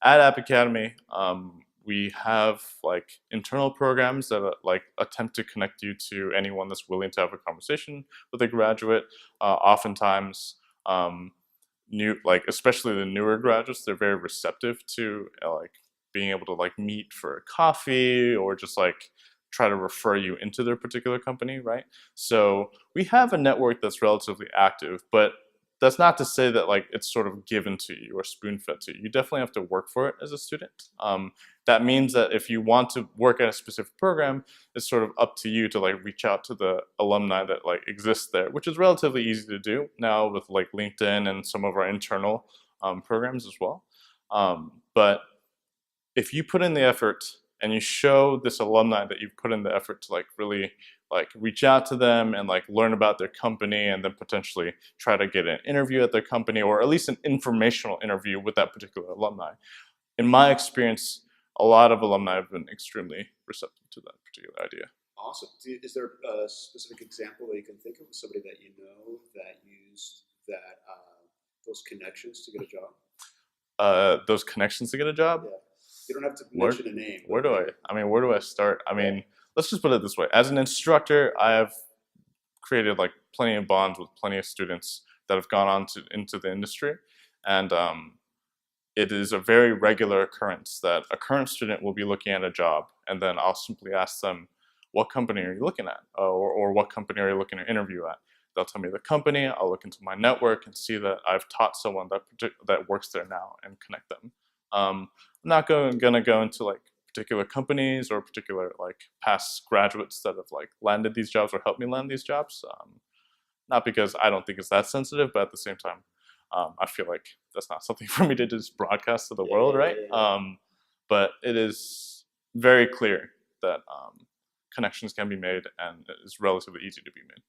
at App Academy, we have like internal programs that like attempt to connect you to anyone that's willing to have a conversation with a graduate. Oftentimes, new like especially the newer graduates, they're very receptive to like being able to like meet for a coffee or just like try to refer you into their particular company, right? So we have a network that's relatively active, but that's not to say that like it's sort of given to you or spoon fed to you. You definitely have to work for it as a student. That means that if you want to work at a specific program, it's sort of up to you to like reach out to the alumni that like exists there, which is relatively easy to do now with like LinkedIn and some of our internal programs as well. But if you put in the effort and you show this alumni that you've put in the effort to like really like reach out to them and like learn about their company and then potentially try to get an interview at their company or at least an informational interview with that particular alumni. In my experience, a lot of alumni have been extremely receptive to that particular idea. Awesome. Is there a specific example that you can think of, somebody that you know that used that those connections to get a job? Those connections to get a job? Yeah. You don't have to mention a name. Where do I start? I mean, let's just put it this way. As an instructor, I have created like plenty of bonds with plenty of students that have gone on into the industry. And it is a very regular occurrence that a current student will be looking at a job and then I'll simply ask them, what company are you looking at? Or what company are you looking to interview at? They'll tell me the company, I'll look into my network and see that I've taught someone that works there now and connect them. I'm not gonna go into like particular companies or particular like past graduates that have like landed these jobs or helped me land these jobs. Not because I don't think it's that sensitive, but at the same time, I feel like that's not something for me to just broadcast to the world, right? But it is very clear that connections can be made and it is relatively easy to be made.